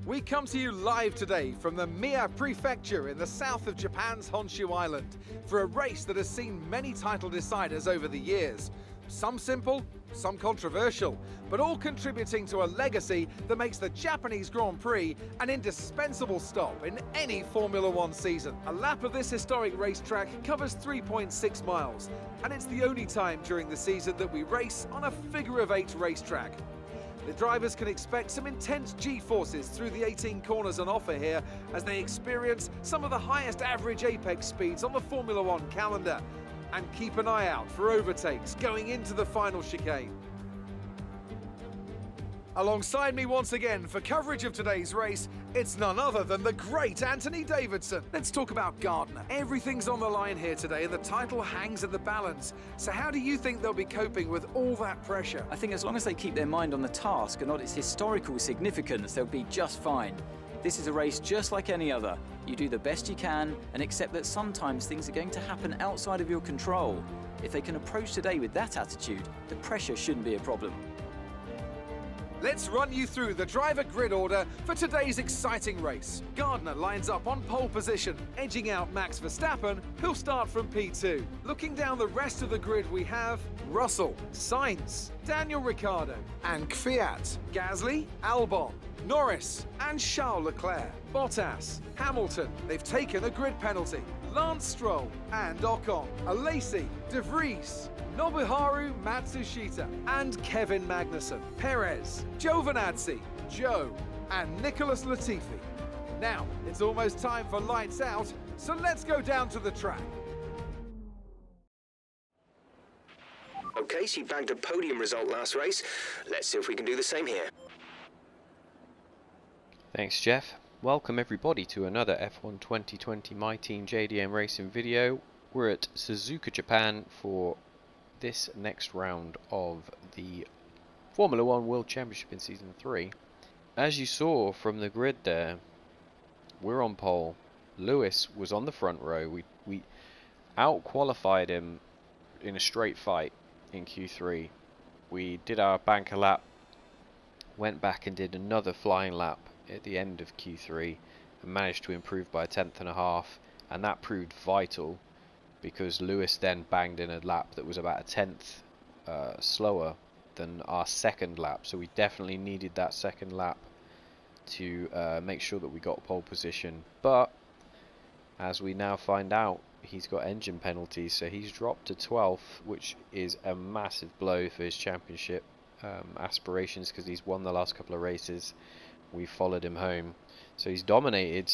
We come to you live today from the Mie Prefecture in the south of Japan's Honshu Island for a race that has seen many title deciders over the years. Some simple, some controversial, but all contributing to a legacy that makes the Japanese Grand Prix an indispensable stop in any Formula One season. A lap of this historic racetrack covers 3.6 miles, and it's the only time during the season that we race on a figure-of-8 racetrack. The drivers can expect some intense G-forces through the 18 corners on offer here as they experience some of the highest average apex speeds on the Formula One calendar. And keep an eye out for overtakes going into the final chicane. Alongside me once again for coverage of today's race, it's none other than the great Anthony Davidson. Let's talk about Gardner. Everything's on the line here today and the title hangs at the balance. So how do you think they'll be coping with all that pressure? I think as long as they keep their mind on the task and not its historical significance, they'll be just fine. This is a race just like any other. You do the best you can and accept that sometimes things are going to happen outside of your control. If they can approach today with that attitude, the pressure shouldn't be a problem. Let's run you through the driver grid order for today's exciting race. Gardner lines up on pole position, edging out Max Verstappen, who'll start from P2. Looking down the rest of the grid, we have Russell, Sainz, Daniel Ricciardo, and Kvyat, Gasly, Albon, Norris, and Charles Leclerc, Bottas, Hamilton. They've taken a grid penalty. Lance Stroll and Ocon, Alesi, De Vries, Nobuharu Matsushita and Kevin Magnussen, Perez, Giovinazzi, Joe and Nicholas Latifi. Now, it's almost time for lights out, so let's go down to the track. Okay, so you bagged a podium result last race. Let's see if we can do the same here. Thanks, Jeff. Welcome everybody to another F1 2020 My Team JDM racing video. We're at Suzuka, Japan for this next round of the Formula One World Championship in Season 3. As you saw from the grid there, we're on pole. Lewis was on the front row. We out-qualified him in a straight fight in Q3. We did our banker lap, went back and did another flying lap at the end of Q3 and managed to improve by 1/10.5, and that proved vital because Lewis then banged in a lap that was about 1/10 slower than our second lap, so we definitely needed that second lap to make sure that we got pole position. But as we now find out, he's got engine penalties, so he's dropped to 12th, which is a massive blow for his championship aspirations because he's won the last couple of races. We followed him home, so he's dominated.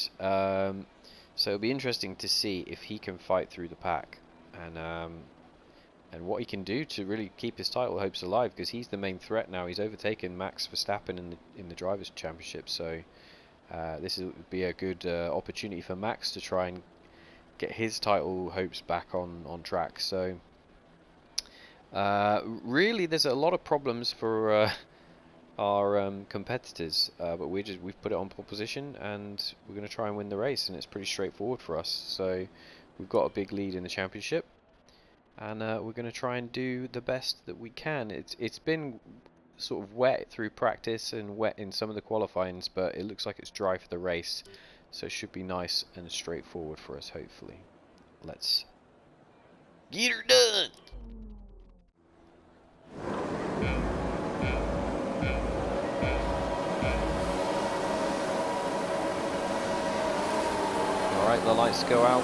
So it'll be interesting to see if he can fight through the pack and what he can do to really keep his title hopes alive, because he's the main threat now. He's overtaken Max Verstappen in the Drivers' Championship, so this would be a good opportunity for Max to try and get his title hopes back on track. So really, there's a lot of problems for our competitors, but we've put it on pole position and we're going to try and win the race, and it's pretty straightforward for us. So we've got a big lead in the championship, and we're going to try and do the best that we can. It's been sort of wet through practice and wet in some of the qualifyings, but it looks like it's dry for the race, so it should be nice and straightforward for us, hopefully. Let's get her done. Alright, the lights go out.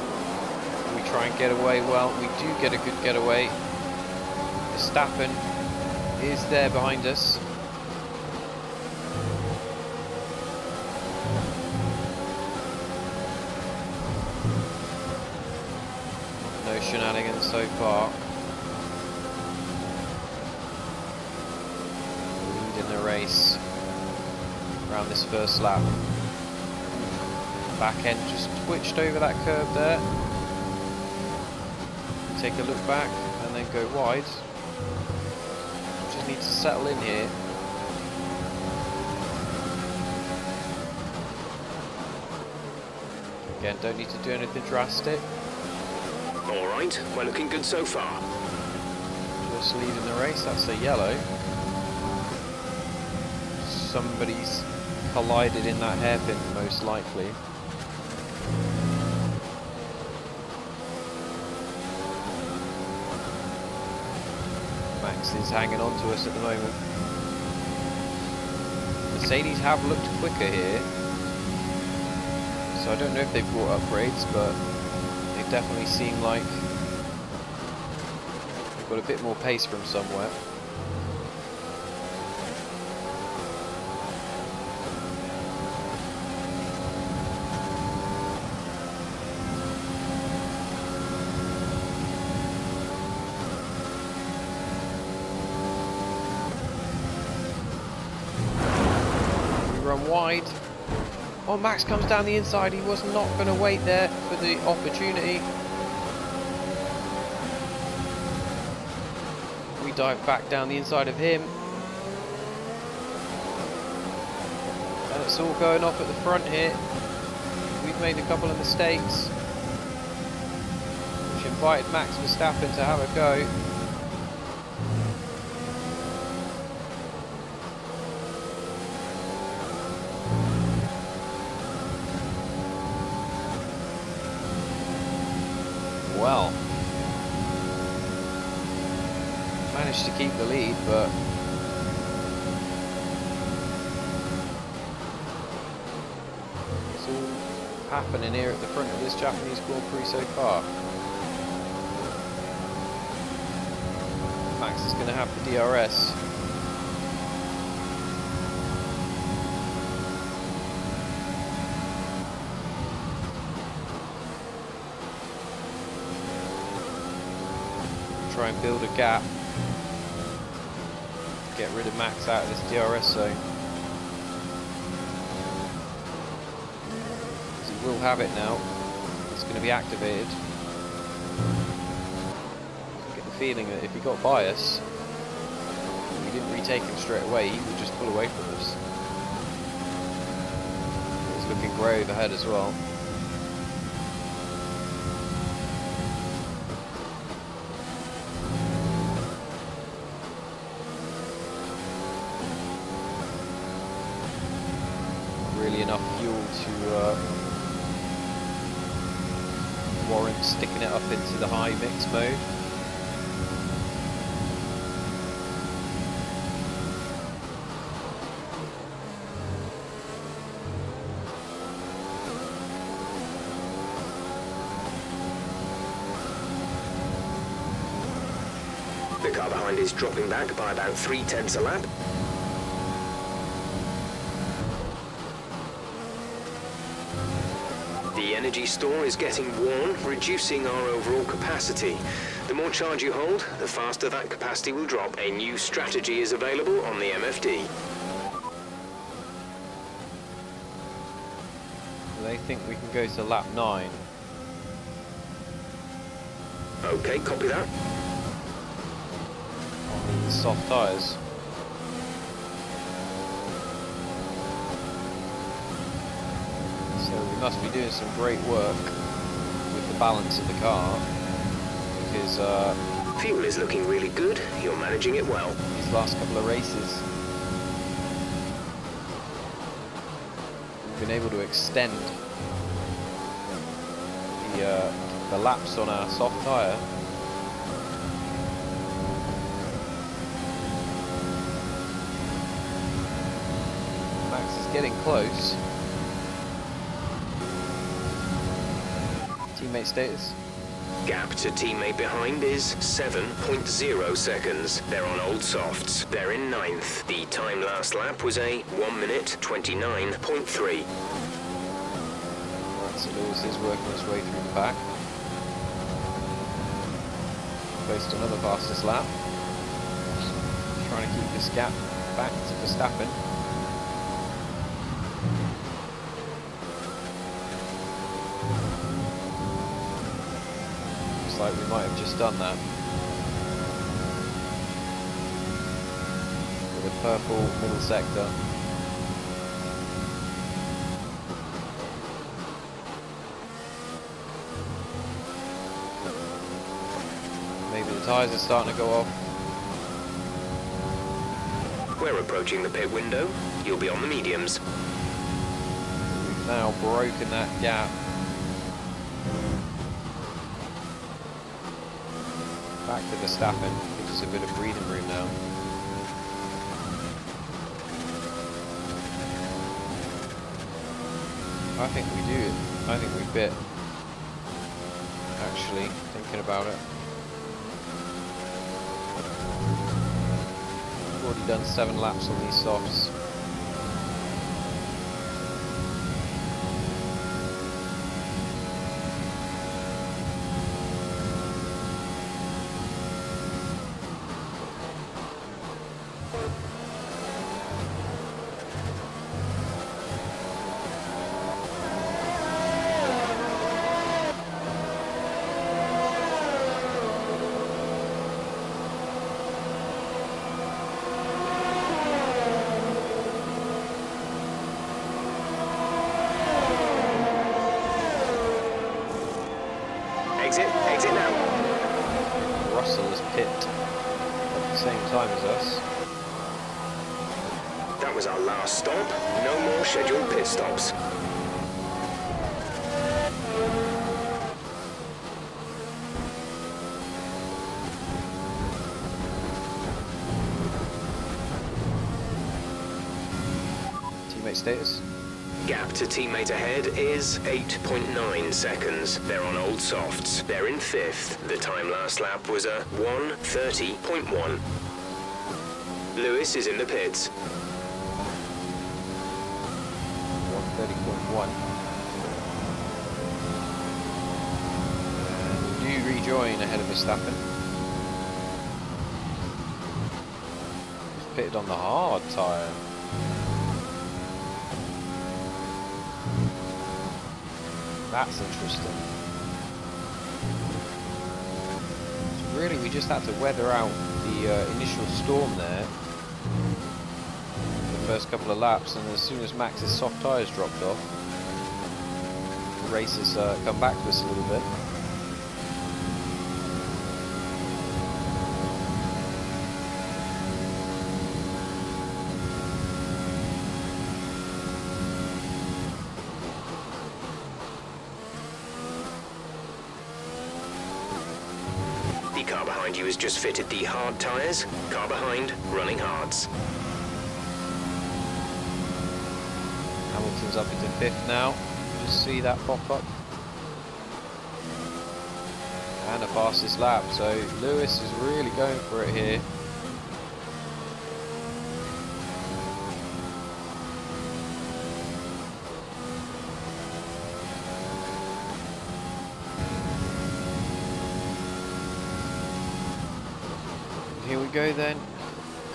We try and get away. Well, we do get a good getaway. Verstappen is there behind us. No shenanigans so far. Lead in the race around this first lap. Back end just twitched over that curve there. Take a look back and then go wide. Just need to settle in here. Again, don't need to do anything drastic. Alright, we're looking good so far. Just leading the race, that's a yellow. Somebody's collided in that hairpin, most likely. Max is hanging on to us at the moment. Mercedes have looked quicker here, so I don't know if they've brought upgrades, but they definitely seem like they've got a bit more pace from somewhere. Run wide. Oh, Max comes down the inside. He was not going to wait there for the opportunity. We dive back down the inside of him. And it's all going off at the front here. We've made a couple of mistakes, which invited Max Verstappen to have a go. Well, managed to keep the lead, but it's all happening here at the front of this Japanese Grand Prix so far. Max is going to have the DRS. Try and build a gap, get rid of Max out of this DRS zone. So he will have it now. It's going to be activated. I get the feeling that if he got bias, and we didn't retake him straight away, he would just pull away from us. He's looking grey overhead as well. Really enough fuel to warrant sticking it up into the high mix mode. The car behind is dropping back by about 0.3 a lap. The energy store is getting worn, reducing our overall capacity. The more charge you hold, the faster that capacity will drop. A new strategy is available on the MFD. They think we can go to lap 9. Okay, copy that. On the soft tyres. So we must be doing some great work with the balance of the car, because Fuel is looking really good. You're managing it well. these last couple of races we've been able to extend the laps on our soft tyre. Max is getting close. Teammate status. Gap to teammate behind is 7.0 seconds. They're on old softs. They're in 9th. The time last lap was a 1 minute 29.3. So Lewis is working his way through the pack. Close to another fastest lap. Trying to keep this gap back to Verstappen. Looks like we might have just done that. With a purple middle sector. Maybe the tyres are starting to go off. We're approaching the pit window. You'll be on the mediums. now broken that gap. Back to Verstappen, gives us a bit of breathing room now. I think we do. I think we bit. Actually, thinking about it. We've already done 7 laps on these softs. Exit now. Russell is pit at the same time as us. That was our last stop. No more scheduled pit stops. Teammate status. Gap to teammate ahead is 8.9 seconds. They're on old softs. They're in 5th. The time last lap was a 1:30.1. Lewis is in the pits. 1:30.1. And we do rejoin ahead of Verstappen. He's pitted on the hard tyre. That's interesting. So really, we just had to weather out the initial storm there, the first couple of laps, and as soon as Max's soft tyres dropped off, the race has come back to us a little bit. The car behind you has just fitted the hard tyres. Car behind, running hards. Hamilton's up into 5th now. Just see that pop up. And a fastest lap, so Lewis is really going for it here. Here we go then,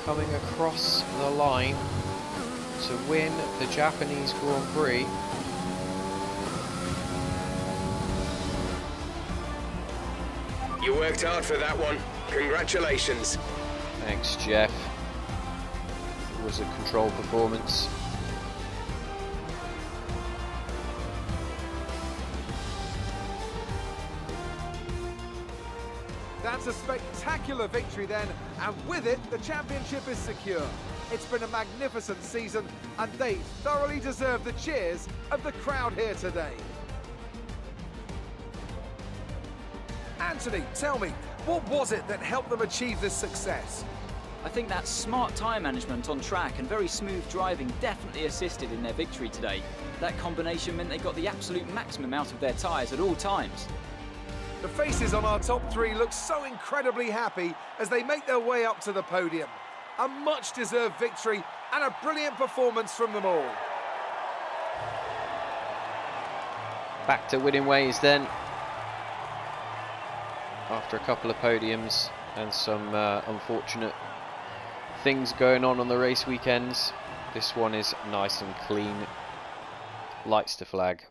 coming across the line to win the Japanese Grand Prix. You worked hard for that one. Congratulations. Thanks, Jeff. It was a controlled performance. That's a spectacular victory then, and with it, the championship is secure. It's been a magnificent season, and they thoroughly deserve the cheers of the crowd here today. Anthony, tell me, what was it that helped them achieve this success? I think that smart tyre management on track and very smooth driving definitely assisted in their victory today. That combination meant they got the absolute maximum out of their tyres at all times. The faces on our top 3 look so incredibly happy as they make their way up to the podium. A much-deserved victory and a brilliant performance from them all. Back to winning ways then. After a couple of podiums and some unfortunate things going on the race weekends, this one is nice and clean. Lights to flag.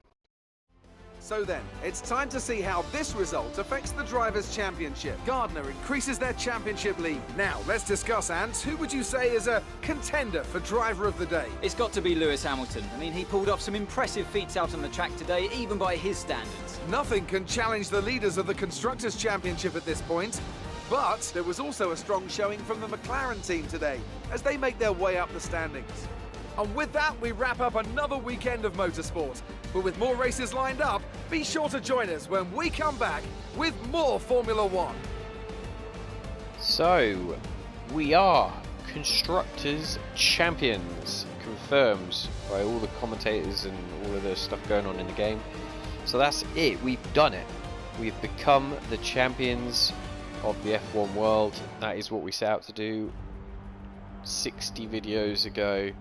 So then, it's time to see how this result affects the Drivers' Championship. Gardner increases their championship lead. Now, let's discuss, Ant. Who would you say is a contender for Driver of the Day? It's got to be Lewis Hamilton. I mean, he pulled off some impressive feats out on the track today, even by his standards. Nothing can challenge the leaders of the Constructors Championship at this point. But there was also a strong showing from the McLaren team today, as they make their way up the standings. And with that, we wrap up another weekend of motorsport. But with more races lined up, be sure to join us when we come back with more Formula One. So, we are Constructors Champions, confirmed by all the commentators and all of the stuff going on in the game. So that's it, we've done it. We've become the champions of the F1 world. That is what we set out to do 60 videos ago,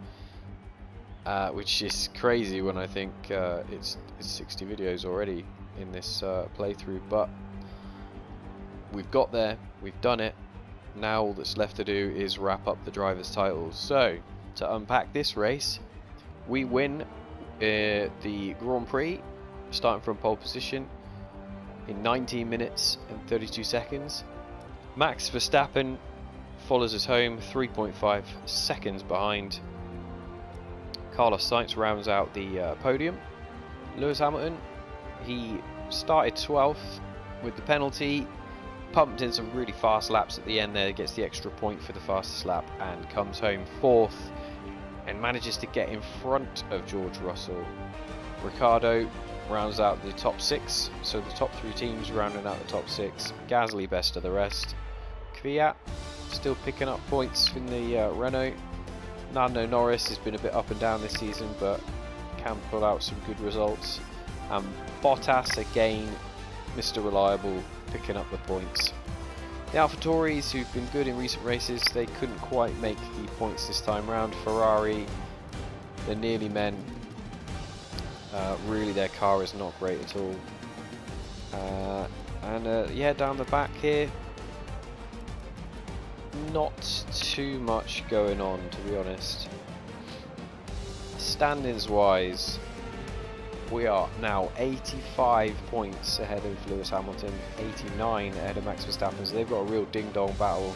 which is crazy when I think it's 60 videos already in this playthrough, but we've got there, we've done it. Now all that's left to do is wrap up the drivers' titles. So to unpack this race, we win the Grand Prix starting from pole position in 19 minutes and 32 seconds. Max Verstappen follows us home 3.5 seconds behind. Carlos Sainz rounds out the podium. Lewis Hamilton, he started 12th with the penalty, pumped in some really fast laps at the end there, gets the extra point for the fastest lap and comes home 4th and manages to get in front of George Russell. Ricciardo rounds out the top 6, so the top 3 teams rounding out the top 6. Gasly best of the rest. Kvyat still picking up points in the Renault. Lando Norris has been a bit up and down this season, but can pull out some good results. And Bottas again, Mr. Reliable, picking up the points. The AlphaTauris, who've been good in recent races, they couldn't quite make the points this time round. Ferrari, the nearly men, really their car is not great at all. Yeah, down the back here, not too much going on, to be honest. Standings wise, we are now 85 points ahead of Lewis Hamilton, 89 ahead of Max Verstappen, so they've got a real ding-dong battle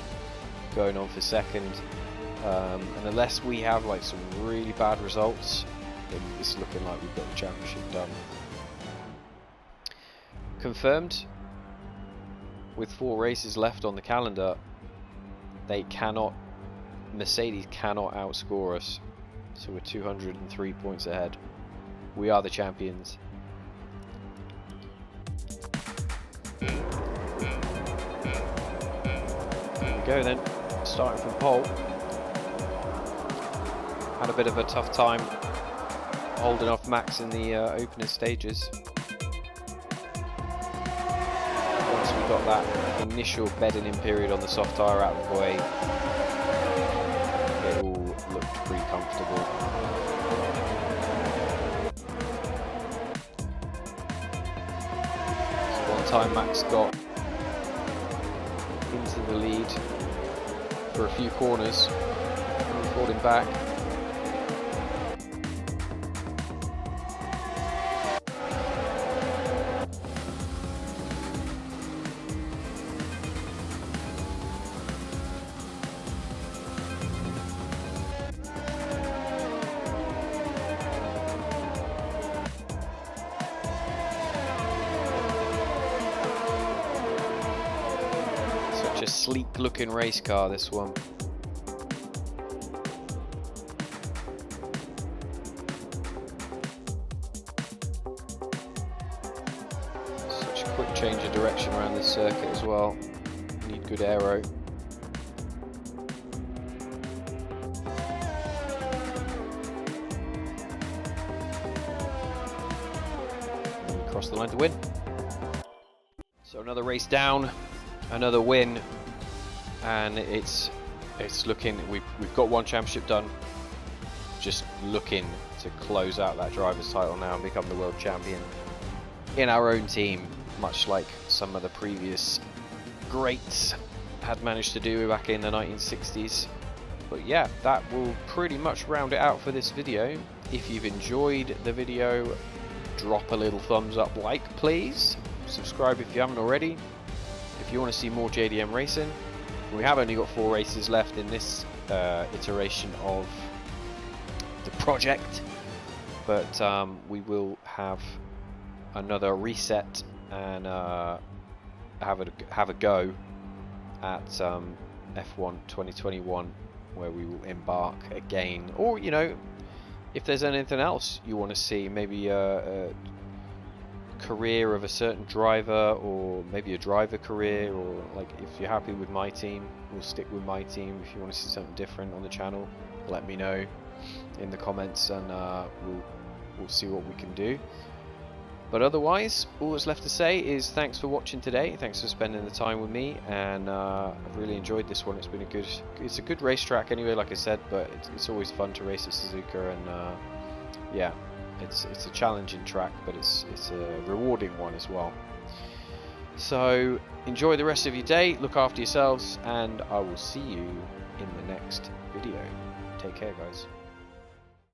going on for second. And unless we have like some really bad results, then it's looking like we've got the championship done. Confirmed, with 4 races left on the calendar, Mercedes cannot outscore us, so we're 203 points ahead. We are the champions. Here we go then, starting from pole. Had a bit of a tough time holding off Max in the opening stages. Once we got that initial bedding in period on the soft tyre out of the way, it all looked pretty comfortable. Time Max got into the lead for a few corners and we fought him back. A sleek looking race car, this one. Such a quick change of direction around this circuit as well. Need good aero. And cross the line to win. So another race down. Another win, and it's looking, we've got one championship done, just looking to close out that driver's title now and become the world champion in our own team, much like some of the previous greats had managed to do back in the 1960s. But yeah, that will pretty much round it out for this video. If you've enjoyed the video, drop a little thumbs up like please, subscribe if you haven't already. If you want to see more JDM racing, we have only got 4 races left in this iteration of the project, but we will have another reset and have a go at F1 2021, where we will embark again, or you know, if there's anything else you want to see, maybe a career of a certain driver, or maybe a driver career, or like if you're happy with my team, we'll stick with my team. If you want to see something different on the channel, let me know in the comments, and we'll see what we can do. But otherwise, all that's left to say is thanks for watching today. Thanks for spending the time with me, and I've really enjoyed this one. It's a good racetrack anyway, like I said, but it's always fun to race at Suzuka, and yeah, it's a challenging track, but it's a rewarding one as well. So enjoy the rest of your day, look after yourselves, and I will see you in the next video. Take care, guys.